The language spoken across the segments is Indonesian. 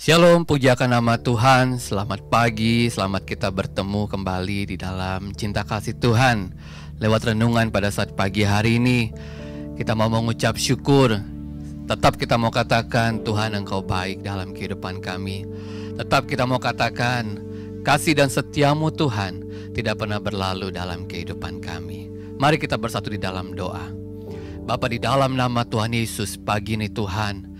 Shalom, pujakan nama Tuhan. Selamat pagi, selamat kita bertemu kembali di dalam cinta kasih Tuhan. Lewat renungan pada saat pagi hari ini, kita mau mengucap syukur. Tetap kita mau katakan, Tuhan Engkau baik dalam kehidupan kami. Tetap kita mau katakan, kasih dan setiamu Tuhan tidak pernah berlalu dalam kehidupan kami. Mari kita bersatu di dalam doa. Bapa, di dalam nama Tuhan Yesus, pagi ini Tuhan,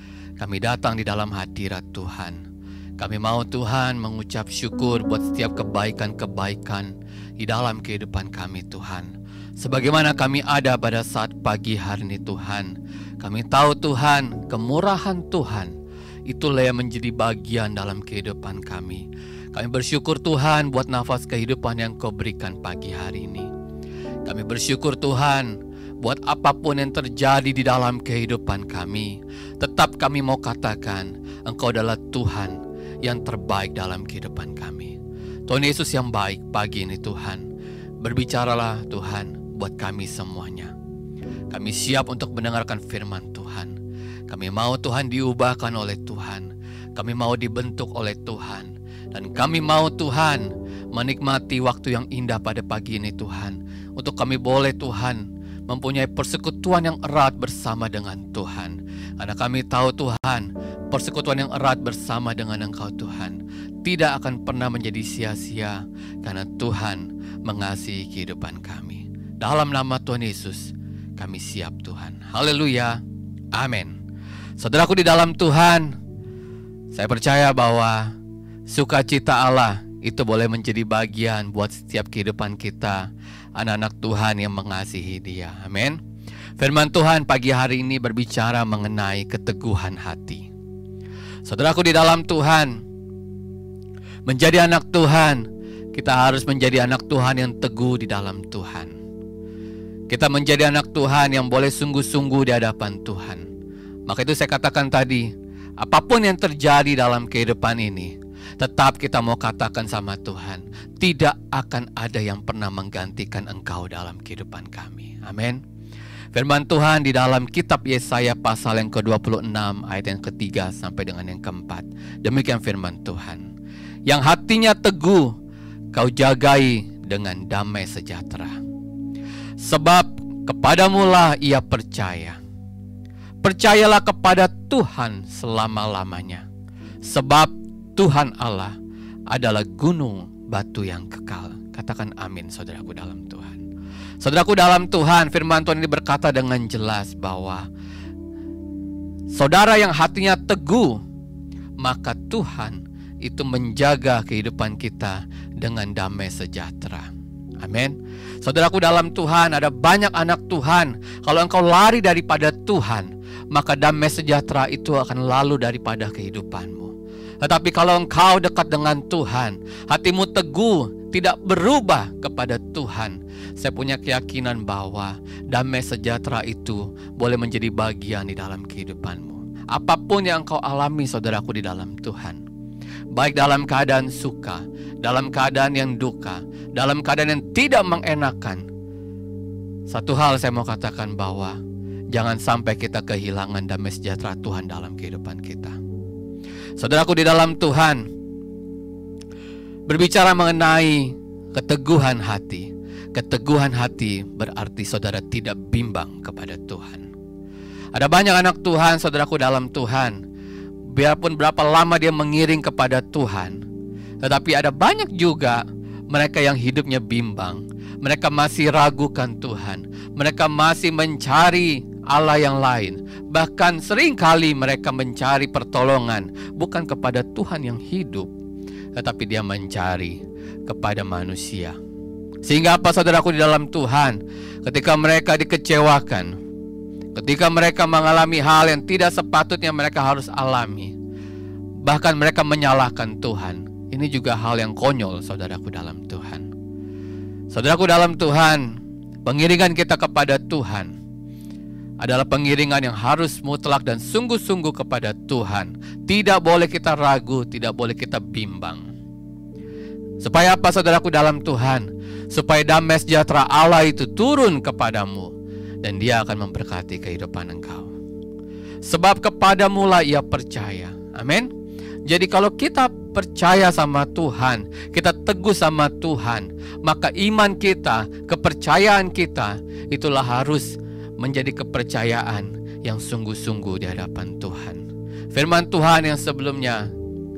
kami datang di dalam hadirat Tuhan. Kami mau Tuhan mengucap syukur buat setiap kebaikan-kebaikan di dalam kehidupan kami Tuhan. Sebagaimana kami ada pada saat pagi hari ini Tuhan, kami tahu Tuhan, kemurahan Tuhan itulah yang menjadi bagian dalam kehidupan kami. Kami bersyukur Tuhan buat nafas kehidupan yang Kau berikan pagi hari ini. Kami bersyukur Tuhan buat apapun yang terjadi di dalam kehidupan kami. Tetap kami mau katakan, Engkau adalah Tuhan yang terbaik dalam kehidupan kami. Tuhan Yesus yang baik pagi ini Tuhan, berbicaralah Tuhan buat kami semuanya. Kami siap untuk mendengarkan firman Tuhan. Kami mau Tuhan diubahkan oleh Tuhan. Kami mau dibentuk oleh Tuhan. Dan kami mau Tuhan menikmati waktu yang indah pada pagi ini Tuhan. Untuk kami boleh Tuhan mempunyai persekutuan yang erat bersama dengan Tuhan. Karena kami tahu Tuhan, persekutuan yang erat bersama dengan Engkau Tuhan tidak akan pernah menjadi sia-sia, karena Tuhan mengasihi kehidupan kami. Dalam nama Tuhan Yesus, kami siap Tuhan. Haleluya, amin. Saudaraku di dalam Tuhan, saya percaya bahwa sukacita Allah itu boleh menjadi bagian buat setiap kehidupan kita, anak-anak Tuhan yang mengasihi Dia. Amin. Firman Tuhan pagi hari ini berbicara mengenai keteguhan hati. Saudaraku di dalam Tuhan, menjadi anak Tuhan, kita harus menjadi anak Tuhan yang teguh di dalam Tuhan. Kita menjadi anak Tuhan yang boleh sungguh-sungguh di hadapan Tuhan. Maka itu saya katakan tadi, apapun yang terjadi dalam kehidupan ini, tetap kita mau katakan sama Tuhan, tidak akan ada yang pernah menggantikan Engkau dalam kehidupan kami. Amin. Firman Tuhan di dalam kitab Yesaya pasal yang ke-26 ayat yang ketiga sampai dengan yang keempat. Demikian firman Tuhan. Yang hatinya teguh kau jagai dengan damai sejahtera. Sebab kepadamulah ia percaya. Percayalah kepada Tuhan selama-lamanya. Sebab Tuhan Allah adalah gunung batu yang kekal. Katakan amin saudaraku dalam Tuhan. Saudaraku dalam Tuhan, firman Tuhan ini berkata dengan jelas bahwa saudara yang hatinya teguh, maka Tuhan itu menjaga kehidupan kita dengan damai sejahtera. Amin. Saudaraku dalam Tuhan, ada banyak anak Tuhan, kalau engkau lari daripada Tuhan, maka damai sejahtera itu akan lalu daripada kehidupanmu. Tetapi kalau engkau dekat dengan Tuhan, hatimu teguh, tidak berubah kepada Tuhan, saya punya keyakinan bahwa damai sejahtera itu boleh menjadi bagian di dalam kehidupanmu. Apapun yang engkau alami saudaraku di dalam Tuhan, baik dalam keadaan suka, dalam keadaan yang duka, dalam keadaan yang tidak mengenakan, satu hal saya mau katakan bahwa jangan sampai kita kehilangan damai sejahtera Tuhan dalam kehidupan kita. Saudaraku di dalam Tuhan, berbicara mengenai keteguhan hati. Keteguhan hati berarti saudara tidak bimbang kepada Tuhan. Ada banyak anak Tuhan, saudaraku dalam Tuhan, biarpun berapa lama dia mengiring kepada Tuhan, tetapi ada banyak juga mereka yang hidupnya bimbang. Mereka masih ragukan Tuhan. Mereka masih mencari Allah yang lain. Bahkan seringkali mereka mencari pertolongan bukan kepada Tuhan yang hidup, tetapi dia mencari kepada manusia. Sehingga apa saudaraku di dalam Tuhan, ketika mereka dikecewakan, ketika mereka mengalami hal yang tidak sepatutnya mereka harus alami, bahkan mereka menyalahkan Tuhan. Ini juga hal yang konyol saudaraku dalam Tuhan. Saudaraku dalam Tuhan, pengiringan kita kepada Tuhan adalah pengiringan yang harus mutlak dan sungguh-sungguh kepada Tuhan. Tidak boleh kita ragu, tidak boleh kita bimbang. Supaya apa saudaraku dalam Tuhan? Supaya damai sejahtera Allah itu turun kepadamu, dan Dia akan memberkati kehidupan engkau. Sebab kepadamulah ia percaya. Amin. Jadi kalau kita percaya sama Tuhan, kita teguh sama Tuhan, maka iman kita, kepercayaan kita, itulah harus menjadi kepercayaan yang sungguh-sungguh di hadapan Tuhan. Firman Tuhan yang sebelumnya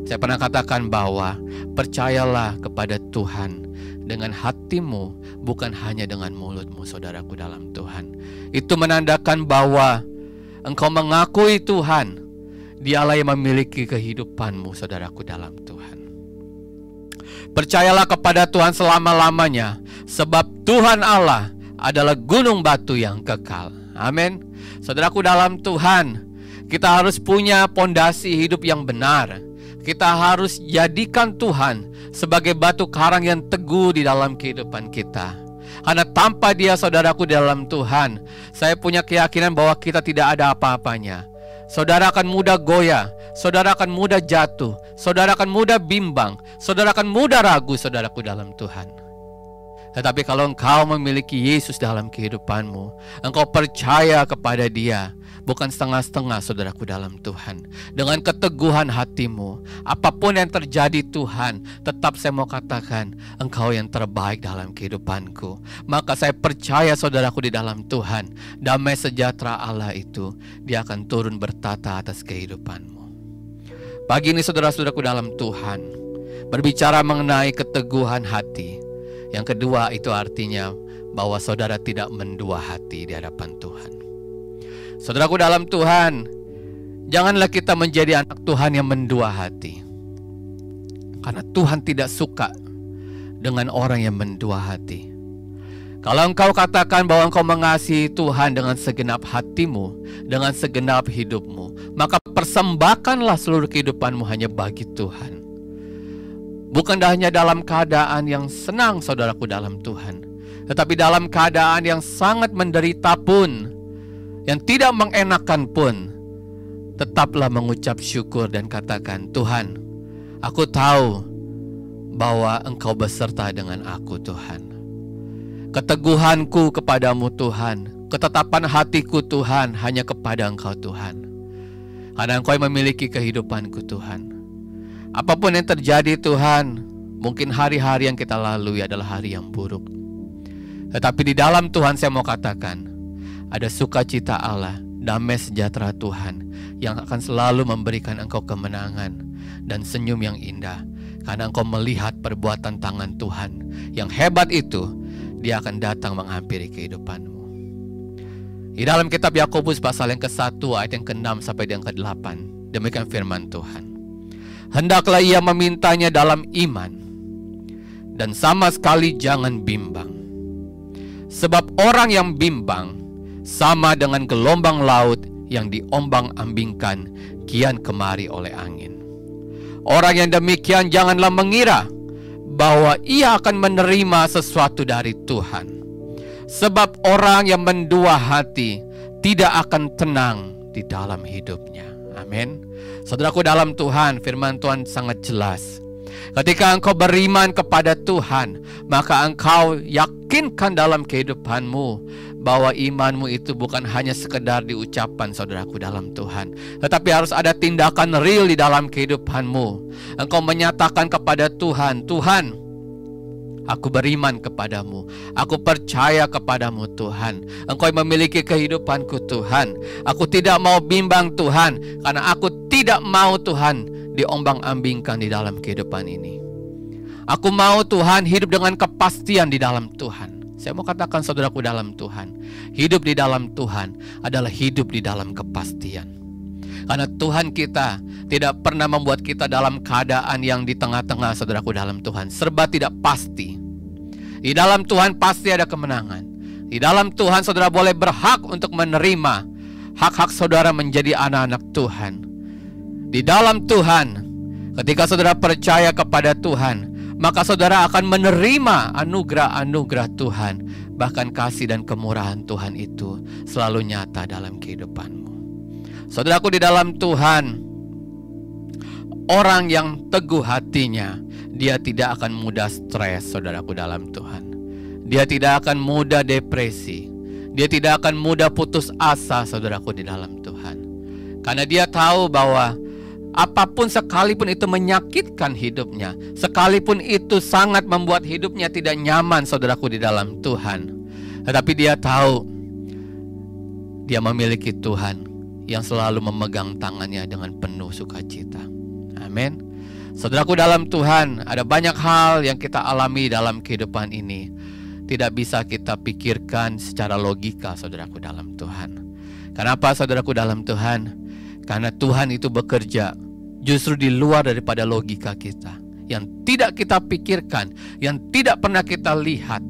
saya pernah katakan bahwa percayalah kepada Tuhan dengan hatimu, bukan hanya dengan mulutmu, saudaraku dalam Tuhan. Itu menandakan bahwa engkau mengakui Tuhan, Dialah yang memiliki kehidupanmu, saudaraku dalam Tuhan. Percayalah kepada Tuhan selama-lamanya, sebab Tuhan Allah adalah gunung batu yang kekal. Amin. Saudaraku dalam Tuhan, kita harus punya pondasi hidup yang benar. Kita harus jadikan Tuhan sebagai batu karang yang teguh di dalam kehidupan kita. Karena tanpa Dia, saudaraku dalam Tuhan, saya punya keyakinan bahwa kita tidak ada apa-apanya. Saudara akan mudah goyah, saudara akan mudah jatuh, saudara akan mudah bimbang, saudara akan mudah ragu, saudaraku dalam Tuhan. Tetapi kalau engkau memiliki Yesus dalam kehidupanmu, engkau percaya kepada Dia, bukan setengah-setengah, saudaraku dalam Tuhan. Dengan keteguhan hatimu, apapun yang terjadi Tuhan, tetap saya mau katakan, engkau yang terbaik dalam kehidupanku. Maka saya percaya, saudaraku di dalam Tuhan, damai sejahtera Allah itu, Dia akan turun bertata atas kehidupanmu. Pagi ini saudara-saudaraku dalam Tuhan, berbicara mengenai keteguhan hati. Yang kedua itu artinya bahwa saudara tidak mendua hati di hadapan Tuhan. Saudaraku dalam Tuhan, janganlah kita menjadi anak Tuhan yang mendua hati. Karena Tuhan tidak suka dengan orang yang mendua hati. Kalau engkau katakan bahwa engkau mengasihi Tuhan dengan segenap hatimu, dengan segenap hidupmu, maka persembahkanlah seluruh kehidupanmu hanya bagi Tuhan. Bukan hanya dalam keadaan yang senang, saudaraku dalam Tuhan, tetapi dalam keadaan yang sangat menderita pun, yang tidak mengenakan pun, tetaplah mengucap syukur dan katakan, Tuhan, aku tahu bahwa Engkau beserta dengan aku, Tuhan. Keteguhanku kepadamu, Tuhan, ketetapan hatiku, Tuhan, hanya kepada Engkau, Tuhan. Karena Engkau yang memiliki kehidupanku, Tuhan. Apapun yang terjadi, Tuhan, mungkin hari-hari yang kita lalui adalah hari yang buruk. Tetapi di dalam Tuhan saya mau katakan, ada sukacita Allah, damai sejahtera Tuhan yang akan selalu memberikan engkau kemenangan dan senyum yang indah. Karena engkau melihat perbuatan tangan Tuhan yang hebat itu, Dia akan datang menghampiri kehidupanmu. Di dalam kitab Yakobus pasal yang ke-1 ayat yang ke-6 sampai yang ke-8, demikian firman Tuhan. Hendaklah ia memintanya dalam iman, dan sama sekali jangan bimbang. Sebab orang yang bimbang sama dengan gelombang laut yang diombang-ambingkan kian kemari oleh angin. Orang yang demikian janganlah mengira bahwa ia akan menerima sesuatu dari Tuhan. Sebab orang yang mendua hati tidak akan tenang di dalam hidupnya. Amin. Saudaraku dalam Tuhan, firman Tuhan sangat jelas. Ketika engkau beriman kepada Tuhan, maka engkau yakinkan dalam kehidupanmu bahwa imanmu itu bukan hanya sekedar diucapkan, saudaraku dalam Tuhan, tetapi harus ada tindakan real di dalam kehidupanmu. Engkau menyatakan kepada Tuhan, Tuhan, aku beriman kepadamu, aku percaya kepadamu Tuhan. Engkau yang memiliki kehidupanku Tuhan. Aku tidak mau bimbang Tuhan, karena aku tidak mau Tuhan diombang-ambingkan di dalam kehidupan ini. Aku mau Tuhan hidup dengan kepastian di dalam Tuhan. Saya mau katakan saudaraku dalam Tuhan, hidup di dalam Tuhan adalah hidup di dalam kepastian. Karena Tuhan kita tidak pernah membuat kita dalam keadaan yang di tengah-tengah, saudaraku dalam Tuhan, serba tidak pasti. Di dalam Tuhan pasti ada kemenangan. Di dalam Tuhan saudara boleh berhak untuk menerima hak-hak saudara menjadi anak-anak Tuhan. Di dalam Tuhan, ketika saudara percaya kepada Tuhan, maka saudara akan menerima anugerah-anugerah Tuhan. Bahkan kasih dan kemurahan Tuhan itu selalu nyata dalam kehidupanmu. Saudaraku di dalam Tuhan, orang yang teguh hatinya, dia tidak akan mudah stres, saudaraku dalam Tuhan. Dia tidak akan mudah depresi. Dia tidak akan mudah putus asa, saudaraku di dalam Tuhan. Karena dia tahu bahwa apapun sekalipun itu menyakitkan hidupnya, sekalipun itu sangat membuat hidupnya tidak nyaman, saudaraku, di dalam Tuhan, tetapi dia tahu dia memiliki Tuhan yang selalu memegang tangannya dengan penuh sukacita. Amin. Saudaraku dalam Tuhan, ada banyak hal yang kita alami dalam kehidupan ini tidak bisa kita pikirkan secara logika, saudaraku dalam Tuhan. Kenapa, saudaraku dalam Tuhan? Karena Tuhan itu bekerja justru di luar daripada logika kita. Yang tidak kita pikirkan, yang tidak pernah kita lihat,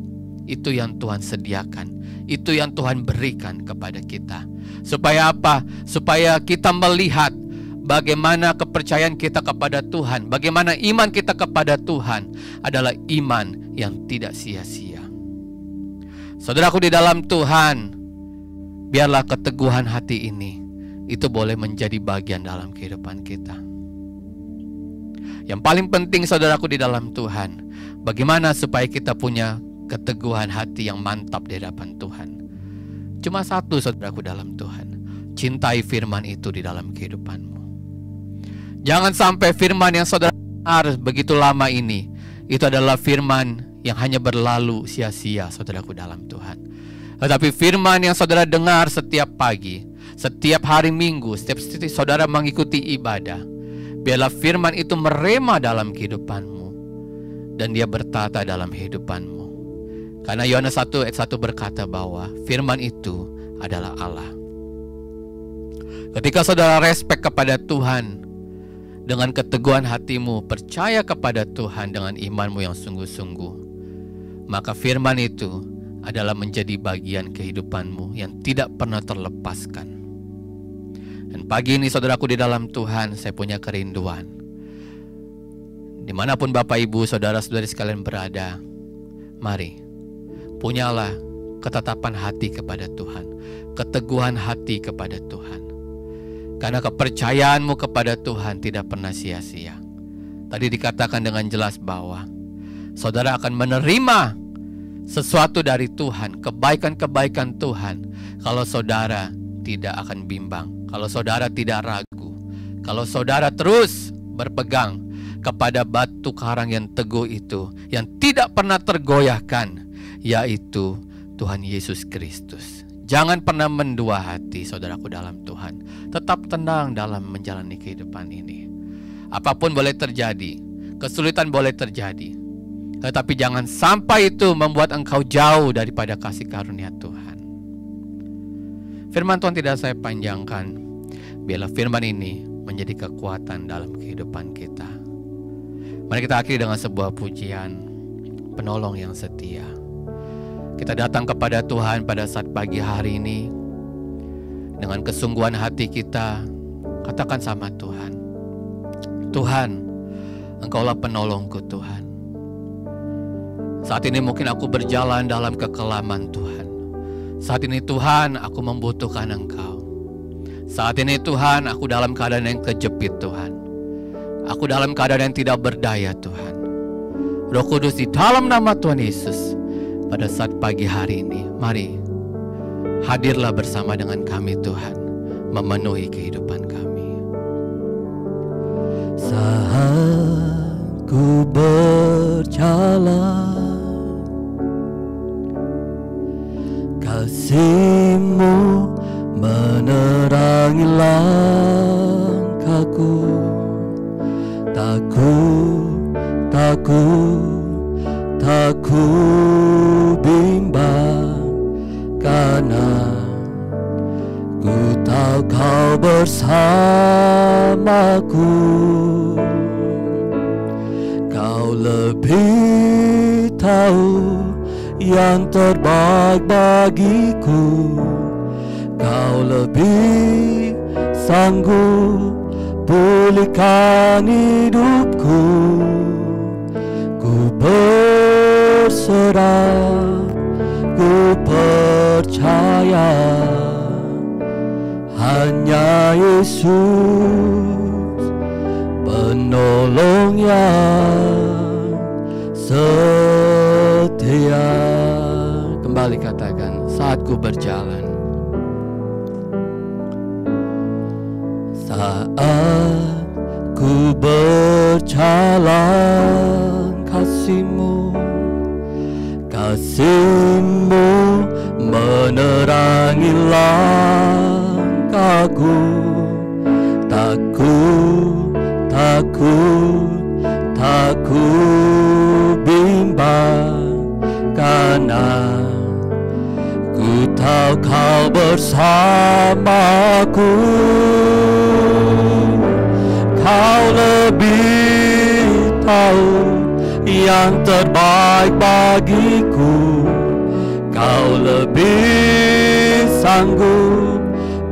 itu yang Tuhan sediakan, itu yang Tuhan berikan kepada kita. Supaya apa? Supaya kita melihat bagaimana kepercayaan kita kepada Tuhan, bagaimana iman kita kepada Tuhan adalah iman yang tidak sia-sia. Saudaraku di dalam Tuhan, biarlah keteguhan hati ini itu boleh menjadi bagian dalam kehidupan kita. Yang paling penting, saudaraku di dalam Tuhan, bagaimana supaya kita punya keteguhan hati yang mantap di hadapan Tuhan? Cuma satu, saudaraku dalam Tuhan, cintai firman itu di dalam kehidupanmu. Jangan sampai firman yang saudara dengar begitu lama ini, itu adalah firman yang hanya berlalu sia-sia, saudaraku dalam Tuhan. Tetapi firman yang saudara dengar setiap pagi, setiap hari Minggu, setiap saudara mengikuti ibadah, biarlah firman itu merema dalam kehidupanmu dan dia bertata dalam kehidupanmu. Karena Yohanes 1 ayat 1 berkata bahwa firman itu adalah Allah. Ketika saudara respek kepada Tuhan dengan keteguhan hatimu, percaya kepada Tuhan dengan imanmu yang sungguh-sungguh, maka firman itu adalah menjadi bagian kehidupanmu yang tidak pernah terlepaskan. Dan pagi ini, saudaraku di dalam Tuhan, saya punya kerinduan. Dimanapun Bapak Ibu, saudara-saudari sekalian berada, mari, punyalah ketetapan hati kepada Tuhan, keteguhan hati kepada Tuhan. Karena kepercayaanmu kepada Tuhan tidak pernah sia-sia. Tadi dikatakan dengan jelas bahwa saudara akan menerima sesuatu dari Tuhan, kebaikan-kebaikan Tuhan, kalau saudara tidak akan bimbang, kalau saudara tidak ragu, kalau saudara terus berpegang kepada batu karang yang teguh itu, yang tidak pernah tergoyahkan, yaitu Tuhan Yesus Kristus. Jangan pernah mendua hati, saudaraku dalam Tuhan. Tetap tenang dalam menjalani kehidupan ini. Apapun boleh terjadi, kesulitan boleh terjadi, tetapi jangan sampai itu membuat engkau jauh daripada kasih karunia Tuhan. Firman Tuhan tidak saya panjangkan. Biarlah firman ini menjadi kekuatan dalam kehidupan kita. Mari kita akhiri dengan sebuah pujian, penolong yang setia. Kita datang kepada Tuhan pada saat pagi hari ini dengan kesungguhan hati kita. Katakan sama Tuhan, Tuhan, Engkaulah penolongku Tuhan. Saat ini mungkin aku berjalan dalam kekelaman Tuhan. Saat ini Tuhan, aku membutuhkan Engkau. Saat ini Tuhan, aku dalam keadaan yang kejepit Tuhan. Aku dalam keadaan yang tidak berdaya Tuhan. Roh Kudus, di dalam nama Tuhan Yesus, pada saat pagi hari ini, mari hadirlah bersama dengan kami Tuhan, memenuhi kehidupan kami. Saat ku berjalan, kasih-Mu menerangi langkahku. Tak ku bimbang, karena ku tahu Kau bersamaku. Kau lebih tahu yang terbaik bagiku. Kau lebih sanggup pulihkan hidupku. Ku berserah, ku percaya, hanya Yesus penolong yang setia. Kembali katakan, saat ku berjalan, saat Ku berjalan kasih-Mu, kasih-Mu menerangi langkahku. Takut bimbang, karena ku tahu Kau bersamaku. Kau lebih tahu yang terbaik bagiku. Kau lebih sanggup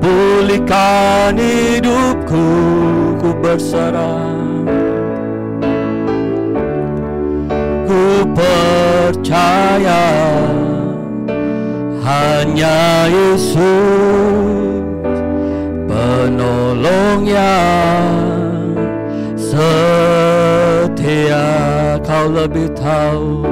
pulihkan hidupku. Ku berserah, ku percaya hanya Yesus penolong yang setia. Kau lebih tahu,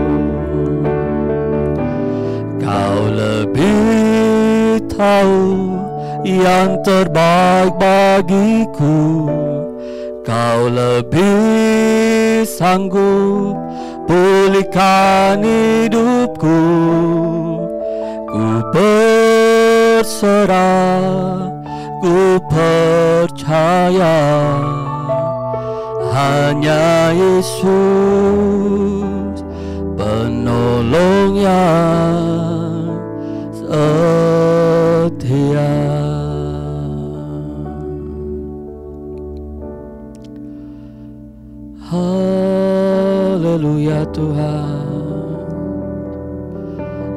Kau lebih tahu yang terbaik bagiku. Kau lebih sanggup pulihkan hidupku. Ku berserah, ku percaya hanya Yesus penolong yang setia. Haleluya Tuhan,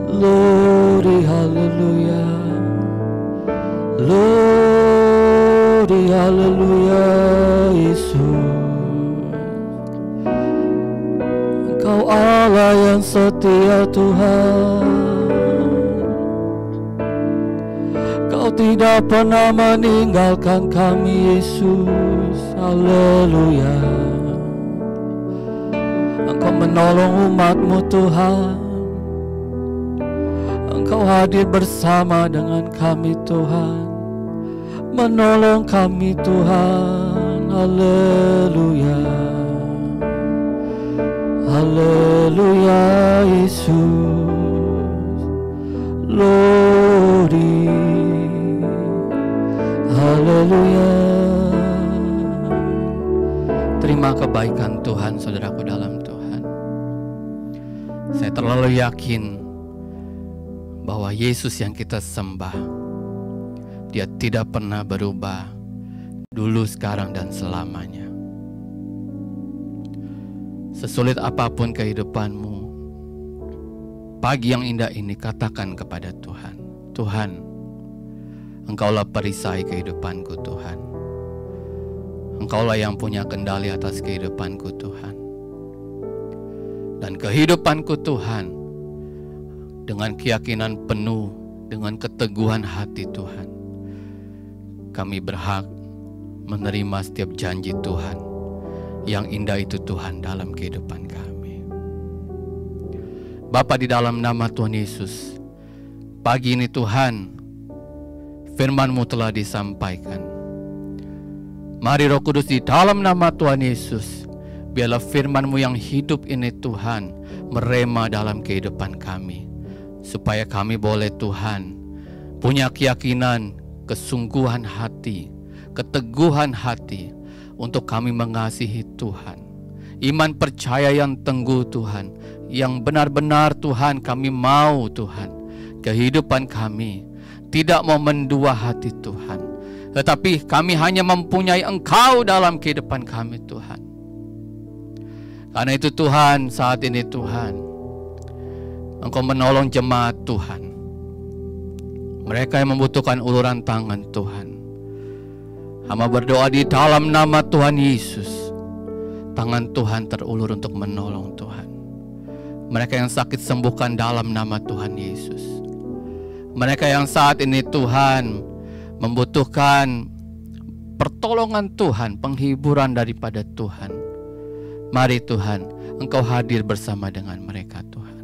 Glory haleluya, Glory haleluya Yesus. Engkau Allah yang setia Tuhan, Kau tidak pernah meninggalkan kami Yesus. Haleluya. Engkau menolong umat-Mu Tuhan, Engkau hadir bersama dengan kami Tuhan, menolong kami Tuhan. Haleluya, haleluya Yesus, Glory, haleluya. Terima kebaikan Tuhan, saudaraku dalam Tuhan. Saya terlalu yakin bahwa Yesus yang kita sembah, Dia tidak pernah berubah, dulu, sekarang, dan selamanya. Sesulit apapun kehidupanmu, pagi yang indah ini katakan kepada Tuhan, Tuhan, Engkaulah perisai kehidupanku Tuhan. Engkaulah yang punya kendali atas kehidupanku Tuhan. Dan kehidupanku Tuhan, dengan keyakinan penuh, dengan keteguhan hati Tuhan, kami berhak menerima setiap janji Tuhan yang indah itu Tuhan dalam kehidupan kami. Bapa, di dalam nama Tuhan Yesus, pagi ini Tuhan, firman-Mu telah disampaikan. Mari Roh Kudus, di dalam nama Tuhan Yesus, biarlah firman-Mu yang hidup ini Tuhan merema dalam kehidupan kami, supaya kami boleh Tuhan punya keyakinan, kesungguhan hati, keteguhan hati untuk kami mengasihi Tuhan. Iman percaya yang tangguh Tuhan, yang benar-benar Tuhan kami mau Tuhan, kehidupan kami tidak mau mendua hati Tuhan, tetapi kami hanya mempunyai Engkau dalam kehidupan kami Tuhan. Karena itu Tuhan, saat ini Tuhan, Engkau menolong jemaat Tuhan, mereka yang membutuhkan uluran tangan Tuhan. Hamba berdoa di dalam nama Tuhan Yesus, tangan Tuhan terulur untuk menolong Tuhan. Mereka yang sakit sembuhkan dalam nama Tuhan Yesus. Mereka yang saat ini Tuhan membutuhkan pertolongan Tuhan, penghiburan daripada Tuhan, mari Tuhan, Engkau hadir bersama dengan mereka Tuhan.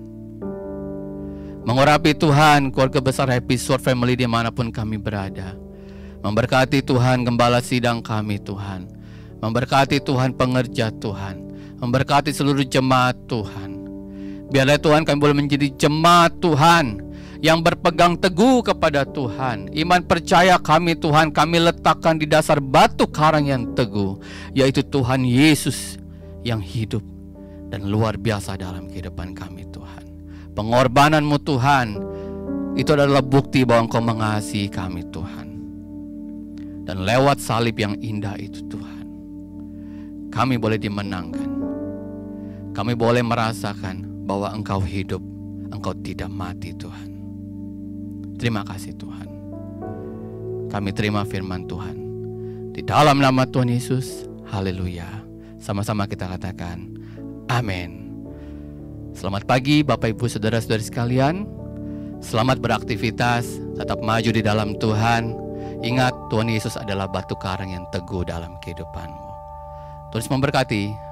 Mengurapi Tuhan keluarga besar Happy Sword Family dimanapun kami berada. Memberkati Tuhan gembala sidang kami Tuhan. Memberkati Tuhan pengerja Tuhan, memberkati seluruh jemaat Tuhan. Biarlah Tuhan kami boleh menjadi jemaat Tuhan yang berpegang teguh kepada Tuhan. Iman percaya kami Tuhan, kami letakkan di dasar batu karang yang teguh, yaitu Tuhan Yesus yang hidup dan luar biasa dalam kehidupan kami Tuhan. Pengorbananmu Tuhan, itu adalah bukti bahwa Engkau mengasihi kami Tuhan. Dan lewat salib yang indah itu Tuhan, kami boleh dimenangkan. Kami boleh merasakan bahwa Engkau hidup, Engkau tidak mati Tuhan. Terima kasih Tuhan. Kami terima firman Tuhan di dalam nama Tuhan Yesus. Haleluya. Sama-sama kita katakan amin. Selamat pagi Bapak Ibu Saudara-saudari sekalian. Selamat beraktivitas, tetap maju di dalam Tuhan. Ingat, Tuhan Yesus adalah batu karang yang teguh dalam kehidupanmu. Tuhan memberkati.